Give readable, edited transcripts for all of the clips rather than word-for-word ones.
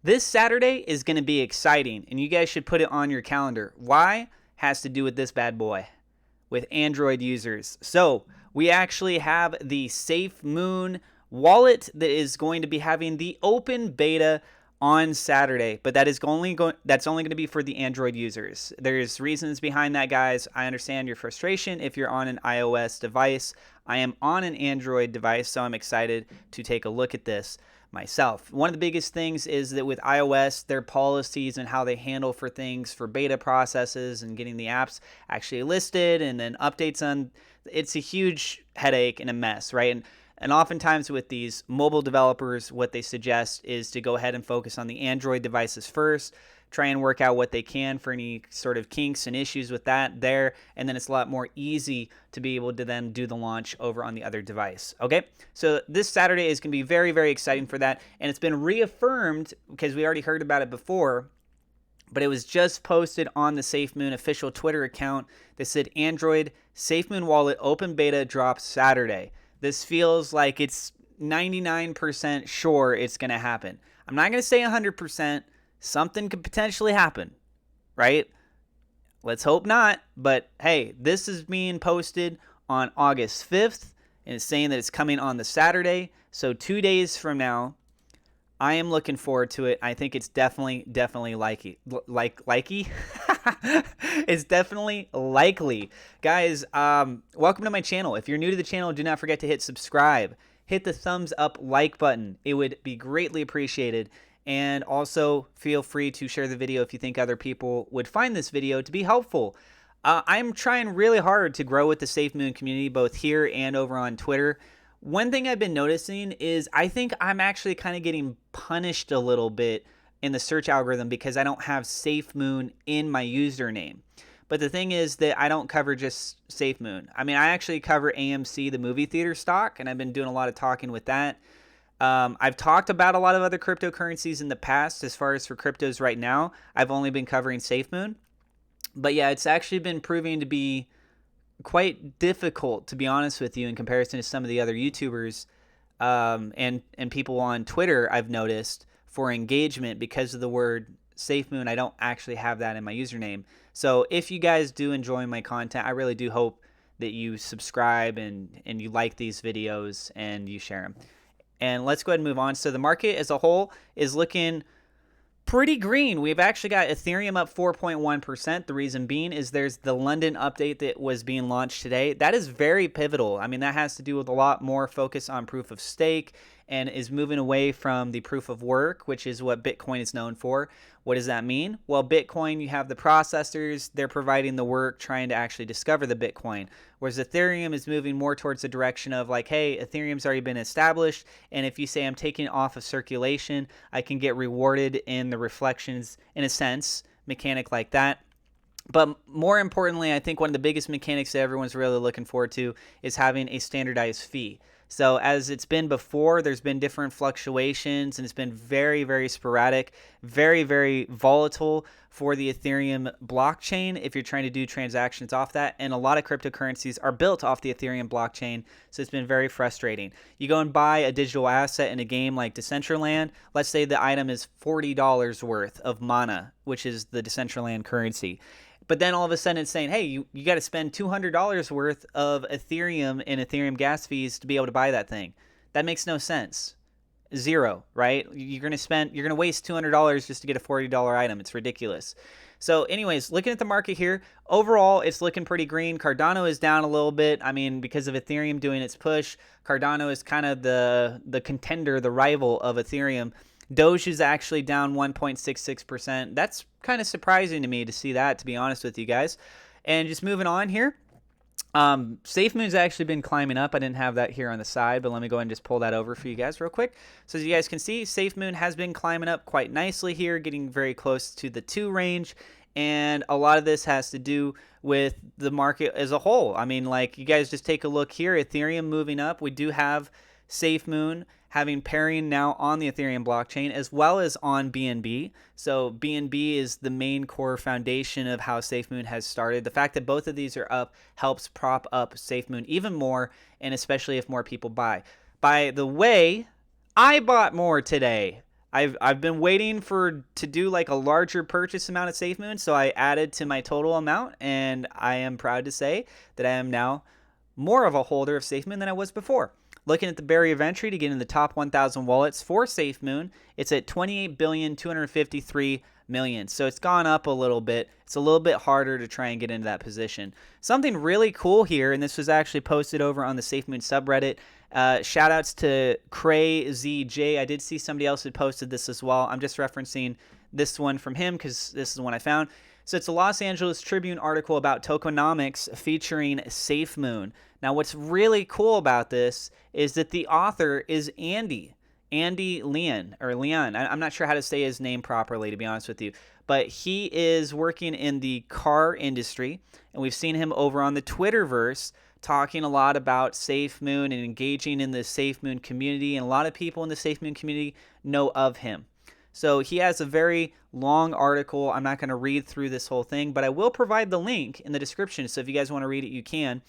This Saturday is going to be exciting, and you guys should put it on your calendar. Why? Has to do with this bad boy, with Android users. So we actually have the SafeMoon wallet that is going to be having the open beta on Saturday, but that's only going to be for the Android users. There's reasons behind that, guys. I understand your frustration if you're on an iOS device. I am on an Android device, so I'm excited to take a look at this myself. One of the biggest things is that with iOS, their policies and how they handle for things for beta processes and getting the apps actually listed and then updates on, it's a huge headache and a mess, right? And oftentimes with these mobile developers, what they suggest is to go ahead and focus on the Android devices first, try and work out what they can for any sort of kinks and issues with that there, and then it's a lot more easy to be able to then do the launch over on the other device. Okay, so this Saturday is going to be very, very exciting for that, and it's been reaffirmed because we already heard about it before, but it was just posted on the SafeMoon official Twitter account that said Android SafeMoon wallet open beta drops Saturday. This feels like it's 99% sure it's going to happen. I'm not going to say 100%. Something could potentially happen, right? Let's hope not. But hey, this is being posted on August 5th, and it's saying that it's coming on the Saturday. So 2 days from now, I am looking forward to it. I think it's definitely likely. It's definitely likely. Guys, welcome to my channel. If you're new to the channel, do not forget to hit subscribe. Hit the thumbs up like button. It would be greatly appreciated. And also feel free to share the video if you think other people would find this video to be helpful. I'm trying really hard to grow with the SafeMoon community, both here and over on Twitter. One thing I've been noticing is I think I'm actually kind of getting punished a little bit in the search algorithm because I don't have SafeMoon in my username. But the thing is that I don't cover just SafeMoon. I mean, I actually cover AMC, the movie theater stock, and I've been doing a lot of talking with that. I've talked about a lot of other cryptocurrencies in the past. As far as for cryptos right now, I've only been covering SafeMoon. But yeah, it's actually been proving to be quite difficult, to be honest with you, in comparison to some of the other YouTubers and people on Twitter. I've noticed for engagement because of the word SafeMoon. I don't actually have that in my username. So if you guys do enjoy my content, I really do hope that you subscribe and you like these videos and you share them. And let's go ahead and move on. So the market as a whole is looking pretty green. We've actually got Ethereum up 4.1%. The reason being is there's the London update that was being launched today. That is very pivotal. I mean, that has to do with a lot more focus on proof of stake and is moving away from the proof of work, which is what Bitcoin is known for. What does that mean? Well, Bitcoin, you have the processors, they're providing the work trying to actually discover the Bitcoin. Whereas Ethereum is moving more towards the direction of like, hey, Ethereum's already been established, and if you say I'm taking it off of circulation, I can get rewarded in the reflections, in a sense, mechanic like that. But more importantly, I think one of the biggest mechanics that everyone's really looking forward to is having a standardized fee. So as it's been before, there's been different fluctuations, and it's been very, very sporadic, very, very volatile for the Ethereum blockchain if you're trying to do transactions off that. And a lot of cryptocurrencies are built off the Ethereum blockchain, so it's been very frustrating. You go and buy a digital asset in a game like Decentraland. Let's say the item is $40 worth of mana, which is the Decentraland currency. But then all of a sudden it's saying, hey, you got to spend $200 worth of Ethereum in Ethereum gas fees to be able to buy that thing. That makes no sense. Zero, right? You're going to waste $200 just to get a $40 item. It's ridiculous. So anyways, looking at the market here, overall, it's looking pretty green. Cardano is down a little bit. I mean, because of Ethereum doing its push, Cardano is kind of the contender, the rival of Ethereum. Doge is actually down 1.66%. That's kind of surprising to me to see that, to be honest with you guys. And just moving on here, SafeMoon's actually been climbing up. I didn't have that here on the side, but let me go ahead and just pull that over for you guys real quick. So as you guys can see, SafeMoon has been climbing up quite nicely here, getting very close to the 2 range. And a lot of this has to do with the market as a whole. I mean, like, you guys just take a look here, Ethereum moving up. We do have SafeMoon having pairing now on the Ethereum blockchain as well as on BNB. So BNB is the main core foundation of how SafeMoon has started. The fact that both of these are up helps prop up SafeMoon even more, and especially if more people buy. By the way, I bought more today. I've been waiting to do like a larger purchase amount of SafeMoon, so I added to my total amount, and I am proud to say that I am now more of a holder of SafeMoon than I was before. Looking at the barrier of entry to get in the top 1,000 wallets for SafeMoon, it's at 28,253,000,000. So it's gone up a little bit. It's a little bit harder to try and get into that position. Something really cool here, and this was actually posted over on the SafeMoon subreddit. Shout outs to CrayZJ. I did see somebody else had posted this as well. I'm just referencing this one from him because this is the one I found. So it's a Los Angeles Tribune article about tokenomics featuring SafeMoon. Now, what's really cool about this is that the author is Andy Leon, or Leon. I'm not sure how to say his name properly, to be honest with you, but he is working in the car industry, and we've seen him over on the Twitterverse talking a lot about SafeMoon and engaging in the SafeMoon community, and a lot of people in the SafeMoon community know of him. So he has a very long article. I'm not going to read through this whole thing, but I will provide the link in the description, so if you guys want to read it, you can.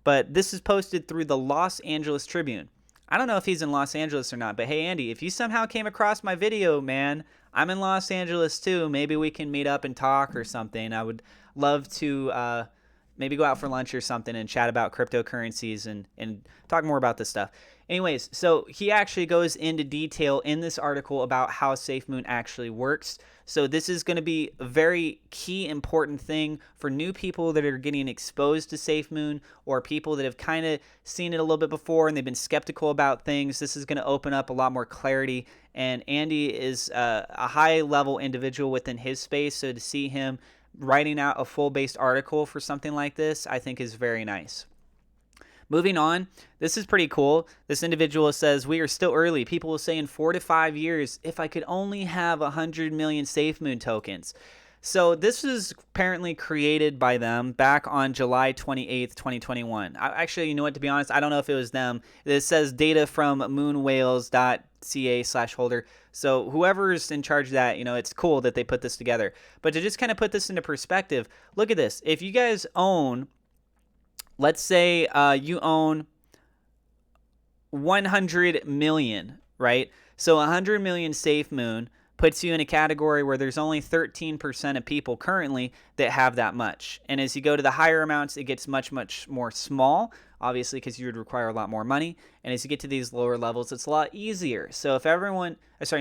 But this is posted through the Los Angeles Tribune. I don't know if he's in Los Angeles or not, but hey, Andy, if you somehow came across my video, man, I'm in Los Angeles too. Maybe we can meet up and talk or something. I would love to maybe go out for lunch or something and chat about cryptocurrencies and talk more about this stuff. Anyways, so he actually goes into detail in this article about how SafeMoon actually works. So this is going to be a very key important thing for new people that are getting exposed to SafeMoon, or people that have kind of seen it a little bit before and they've been skeptical about things. This is going to open up a lot more clarity, and Andy is a high-level individual within his space, so to see him writing out a full-based article for something like this, I think is very nice. Moving on, this is pretty cool. This individual says, we are still early. People will say in 4 to 5 years, if I could only have 100 million SafeMoon tokens. So this was apparently created by them back on July 28th, 2021. Actually, you know what, to be honest, I don't know if it was them. It says data from moonwhales.ca/holder. So whoever's in charge of that, it's cool that they put this together. But to just kind of put this into perspective, look at this. If you guys own, let's say you own 100 million, right? So 100 million SafeMoon puts you in a category where there's only 13% of people currently that have that much. And as you go to the higher amounts, it gets much, much more small, obviously, because you would require a lot more money. And as you get to these lower levels, it's a lot easier. So if everyone, if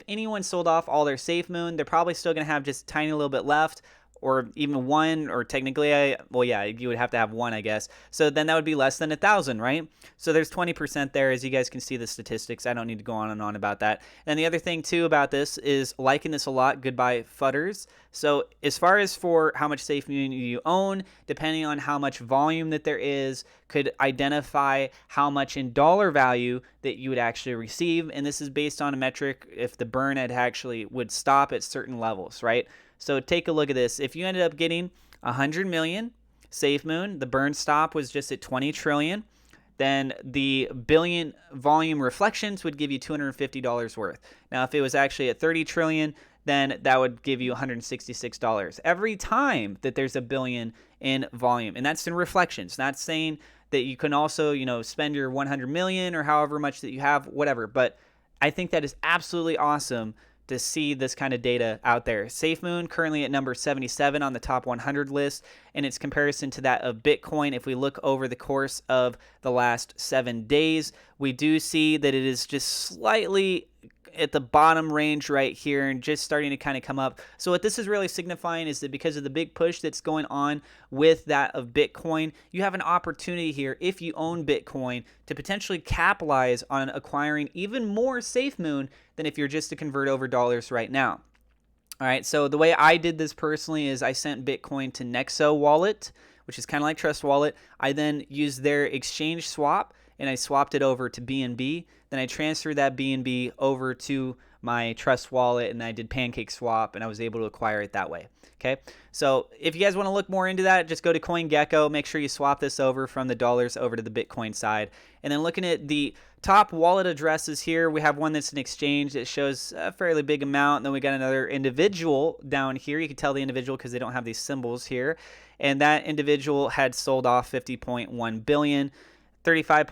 anyone sold off all their SafeMoon, they're probably still going to have just a tiny little bit left, or even one, or technically, you would have to have one, I guess. So then that would be less than 1,000, right? So there's 20% there, as you guys can see the statistics. I don't need to go on and on about that. And the other thing, too, about this is liking this a lot. Goodbye, Fudders. So as far as for how much SafeMoon you own, depending on how much volume that there is, could identify how much in dollar value that you would actually receive. And this is based on a metric if the burn actually would stop at certain levels, right? So take a look at this. If you ended up getting 100 million SafeMoon, the burn stop was just at 20 trillion, then the billion volume reflections would give you $250 worth. Now, if it was actually at 30 trillion, then that would give you $166 every time that there's a billion in volume. And that's in reflections, not saying that you can also, spend your 100 million or however much that you have, whatever. But I think that is absolutely awesome to see this kind of data out there. SafeMoon currently at number 77 on the top 100 list, and its comparison to that of Bitcoin, if we look over the course of the last 7 days, we do see that it is just slightly at the bottom range right here and just starting to kind of come up. So what this is really signifying is that because of the big push that's going on with that of Bitcoin, you have an opportunity here, if you own Bitcoin, to potentially capitalize on acquiring even more SafeMoon than if you're just to convert over dollars right now. All right, so the way I did this personally is I sent Bitcoin to Nexo Wallet, which is kind of like Trust Wallet. I then used their exchange swap, and I swapped it over to BNB. Then I transferred that BNB over to my Trust Wallet, and I did Pancake Swap, and I was able to acquire it that way. Okay, so if you guys want to look more into that, just go to CoinGecko. Make sure you swap this over from the dollars over to the Bitcoin side. And then looking at the top wallet addresses here, we have one that's an exchange that shows a fairly big amount. And then we got another individual down here. You can tell the individual because they don't have these symbols here. And that individual had sold off 50.1 billion. 35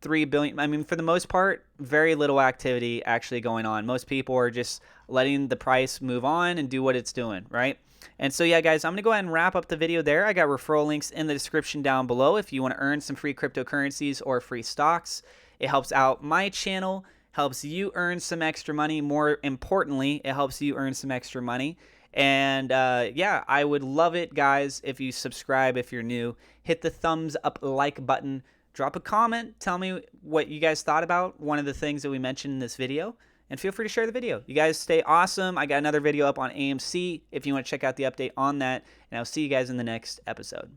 3 billion. I mean, for the most part, very little activity actually going on. Most people are just letting the price move on and do what it's doing, right? And so, yeah, guys, I'm going to go ahead and wrap up the video there. I got referral links in the description down below if you want to earn some free cryptocurrencies or free stocks. It helps out my channel, helps you earn some extra money. More importantly, it helps you earn some extra money. And yeah, I would love it, guys, if you subscribe if you're new. Hit the thumbs up like button. Drop a comment. Tell me what you guys thought about one of the things that we mentioned in this video. And feel free to share the video. You guys stay awesome. I got another video up on AMC if you want to check out the update on that. And I'll see you guys in the next episode.